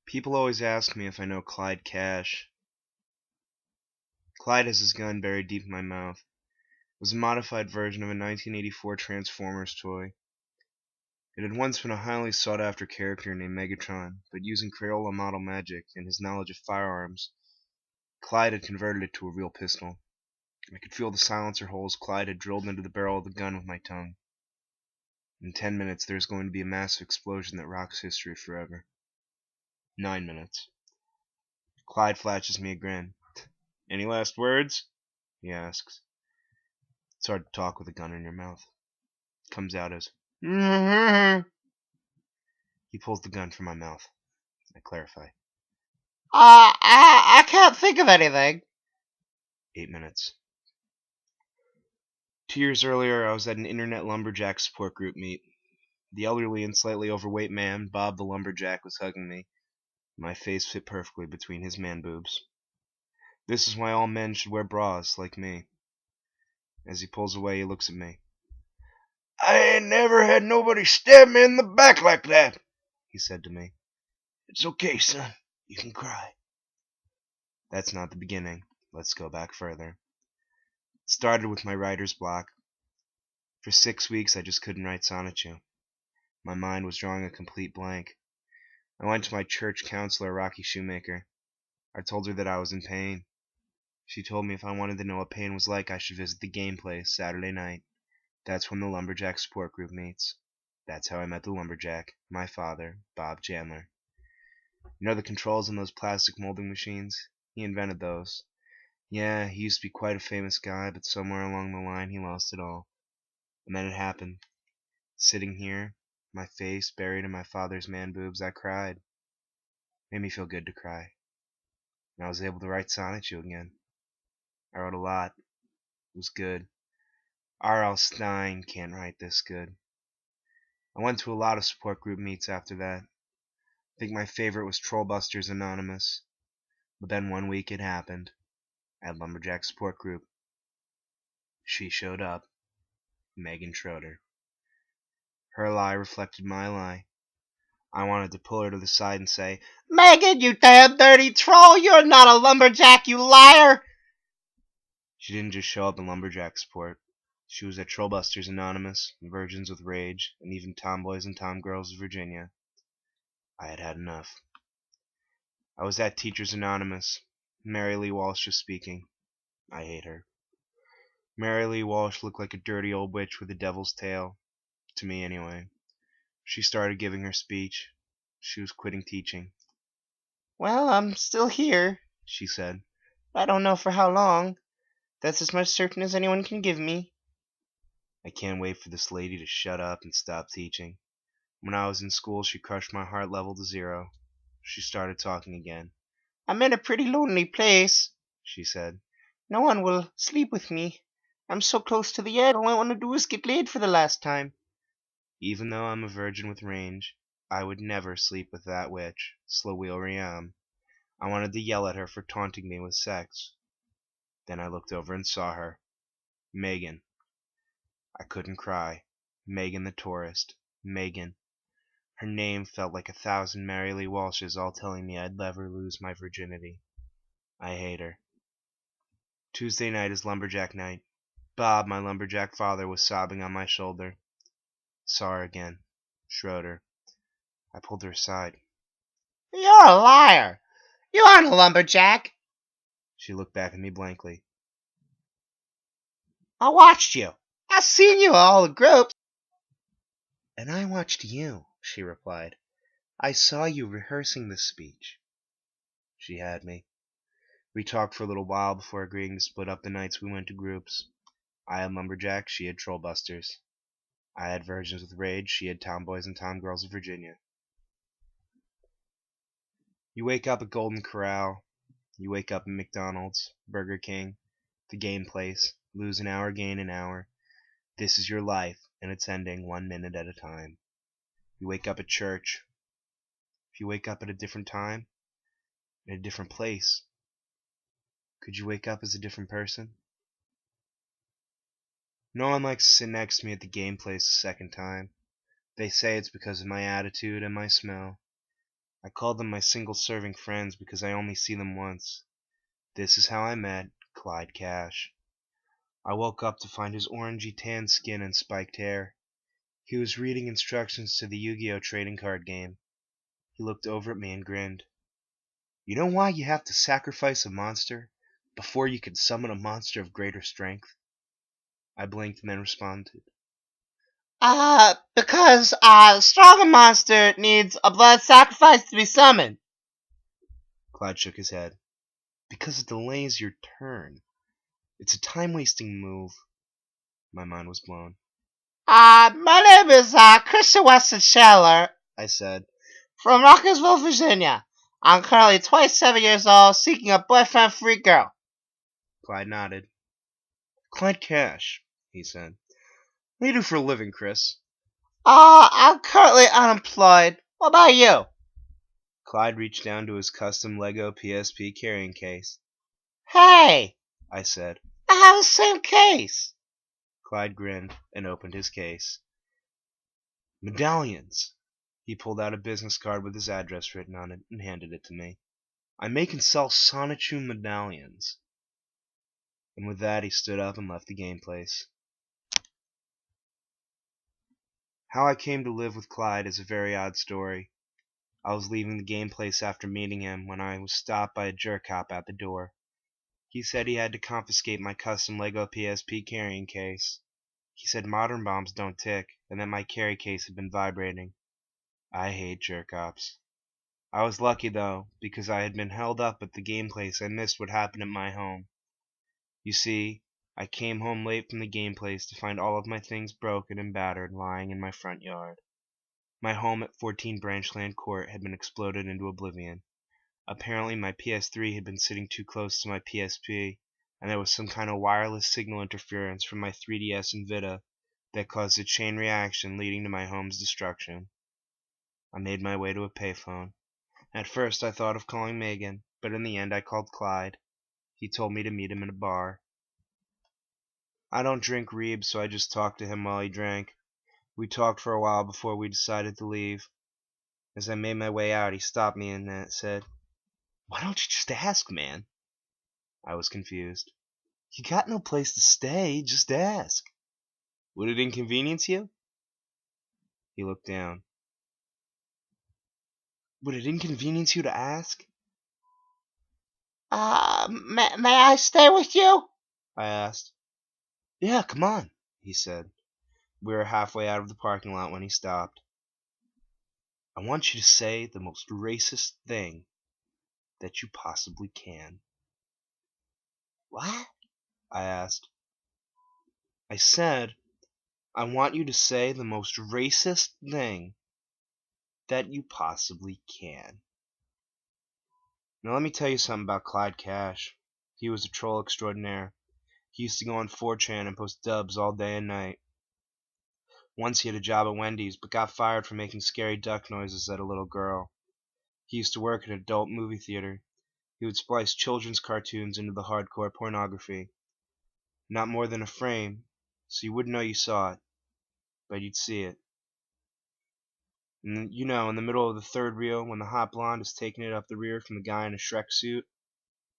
People always ask me if I know Clyde Cash. Clyde has his gun buried deep in my mouth. It was a modified version of a 1984 Transformers toy. It had once been a highly sought-after character named Megatron, but using Crayola model magic and his knowledge of firearms, Clyde had converted it to a real pistol. I could feel the silencer holes Clyde had drilled into the barrel of the gun with my tongue. In 10 minutes, there's going to be a massive explosion that rocks history forever. 9 minutes. Clyde flashes me a grin. Any last words? He asks. It's hard to talk with a gun in your mouth. It comes out as, He pulls the gun from my mouth. I clarify. I can't think of anything. 8 minutes. 2 years earlier, I was at an internet lumberjack support group meet. The elderly and slightly overweight man, Bob the lumberjack, was hugging me. My face fit perfectly between his man boobs. This is why all men should wear bras, like me. As he pulls away, he looks at me. I ain't never had nobody stab me in the back like that, he said to me. It's okay, son. You can cry. That's not the beginning. Let's go back further. It started with my writer's block. For 6 weeks, I just couldn't write Sonichu. My mind was drawing a complete blank. I went to my church counselor, Rocky Shoemaker. I told her that I was in pain. She told me if I wanted to know what pain was like, I should visit the game place Saturday night. That's when the lumberjack support group meets. That's how I met the lumberjack, my father, Bob Chandler. You know the controls on those plastic molding machines? He invented those. Yeah, he used to be quite a famous guy, but somewhere along the line he lost it all. And then it happened. Sitting here, my face buried in my father's man boobs, I cried. Made me feel good to cry. And I was able to write Sonichu again. I wrote a lot. It was good. R.L. Stine can't write this good. I went to a lot of support group meets after that. I think my favorite was Trollbusters Anonymous. But then one week it happened. At Lumberjack Support Group. She showed up. Megan Schroeder. Her lie reflected my lie. I wanted to pull her to the side and say, Megan, you damn dirty troll! You're not a lumberjack, you liar! She didn't just show up in Lumberjack Support. She was at Trollbusters Anonymous, Virgins with Rage, and even Tomboys and Tomgirls of Virginia. I had had enough. I was at Teachers Anonymous. Mary Lee Walsh was speaking. I hate her. Mary Lee Walsh looked like a dirty old witch with a devil's tail. To me, anyway. She started giving her speech. She was quitting teaching. Well, I'm still here, She said. I don't know for how long. That's as much certain as anyone can give me. I can't wait for this lady to shut up and stop teaching. When I was in school, she crushed my heart level to 0. She started talking again. I'm in a pretty lonely place, She said. No one will sleep with me. I'm so close to the edge, all I want to do is get laid for the last time. Even though I'm a virgin with range, I would never sleep with that witch, Sloweel Riam. I wanted to yell at her for taunting me with sex. Then I looked over and saw her. Megan. I couldn't cry. Megan the tourist. Megan. Her name felt like 1,000 Mary Lee Walshes all telling me I'd never lose my virginity. I hate her. Tuesday night is lumberjack night. Bob, my lumberjack father, was sobbing on my shoulder. Saw her again. Schroeder. I pulled her aside. You're a liar. You aren't a lumberjack. She looked back at me blankly. I watched you. I seen you in all the groups. And I watched you, she replied. I saw you rehearsing this speech. She had me. We talked for a little while before agreeing to split up the nights we went to groups. I had lumberjack, she had trollbusters. I had virgins with rage, she had tomboys and tomgirls of Virginia. You wake up at Golden Corral. You wake up at McDonald's, Burger King, the game place, lose an hour, gain an hour. This is your life, and it's ending 1 minute at a time. You wake up at church. If you wake up at a different time, in a different place, could you wake up as a different person? No one likes to sit next to me at the game place a second time. They say it's because of my attitude and my smell. I called them my single-serving friends because I only see them once. This is how I met Clyde Cash. I woke up to find his orangey tan skin and spiked hair. He was reading instructions to the Yu-Gi-Oh! Trading card game. He looked over at me and grinned. You know why you have to sacrifice a monster before you can summon a monster of greater strength? I blinked and then responded. Because a stronger monster needs a blood sacrifice to be summoned. Clyde shook his head. Because it delays your turn. It's a time-wasting move. My mind was blown. My name is, Christian Weston Scheller, I said, from Rockersville, Virginia. I'm currently 27 years old, seeking a boyfriend-free girl. Clyde nodded. Clyde Cash, he said. What do you do for a living, Chris? I'm currently unemployed. What about you? Clyde reached down to his custom Lego PSP carrying case. Hey, I said. I have the same case. Clyde grinned and opened his case. Medallions. He pulled out a business card with his address written on it and handed it to me. I make and sell Sonichu medallions. And with that, he stood up and left the game place. How I came to live with Clyde is a very odd story. I was leaving the game place after meeting him when I was stopped by a jerk cop at the door. He said he had to confiscate my custom Lego PSP carrying case. He said modern bombs don't tick, and that my carry case had been vibrating. I hate jerk cops. I was lucky, though, because I had been held up at the game place. I missed what happened at my home. You see, I came home late from the game place to find all of my things broken and battered lying in my front yard. My home at 14 Branchland Court had been exploded into oblivion. Apparently my PS3 had been sitting too close to my PSP, and there was some kind of wireless signal interference from my 3DS and Vita that caused a chain reaction leading to my home's destruction. I made my way to a payphone. At first I thought of calling Megan, but in the end I called Clyde. He told me to meet him in a bar. I don't drink Reeb, so I just talked to him while he drank. We talked for a while before we decided to leave. As I made my way out, he stopped me and said, "Why don't you just ask, man?" I was confused. "You got no place to stay, just ask." "Would it inconvenience you?" He looked down. "Would it inconvenience you to ask?" May I stay with you? I asked. "Yeah, come on," he said. We were halfway out of the parking lot when he stopped. "I want you to say the most racist thing that you possibly can." What? I asked. I said, I want you to say the most racist thing that you possibly can. Now let me tell you something about Clyde Cash. He was a troll extraordinaire. He used to go on 4chan and post dubs all day and night. Once he had a job at Wendy's, but got fired for making scary duck noises at a little girl. He used to work at an adult movie theater. He would splice children's cartoons into the hardcore pornography. Not more than a frame, so you wouldn't know you saw it, but you'd see it. And in the middle of the third reel, when the hot blonde is taking it up the rear from the guy in a Shrek suit,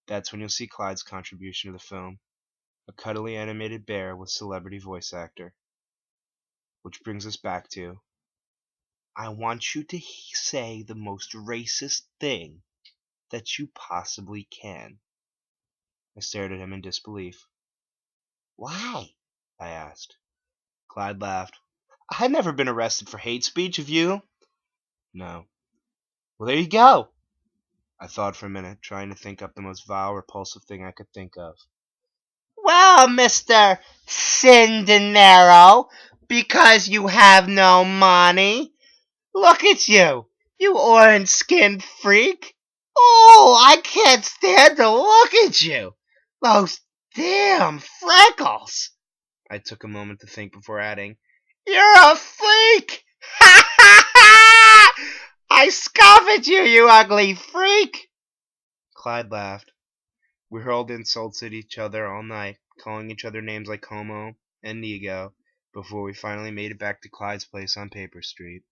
that's when you'll see Clyde's contribution to the film. A cuddly animated bear with celebrity voice actor. Which brings us back to, I want you to say the most racist thing that you possibly can. I stared at him in disbelief. Why? I asked. Clyde laughed. I've never been arrested for hate speech, have you? No. Well, there you go. I thought for a minute, trying to think up the most vile, repulsive thing I could think of. Well, Mr. Sin Dinero, because you have no money. Look at you, you orange-skinned freak. Oh, I can't stand to look at you. Those damn freckles. I took a moment to think before adding, You're a freak. Ha ha ha! I scoff at you, you ugly freak. Clyde laughed. We hurled insults at each other all night, calling each other names like homo and nego, before we finally made it back to Clyde's place on Paper Street.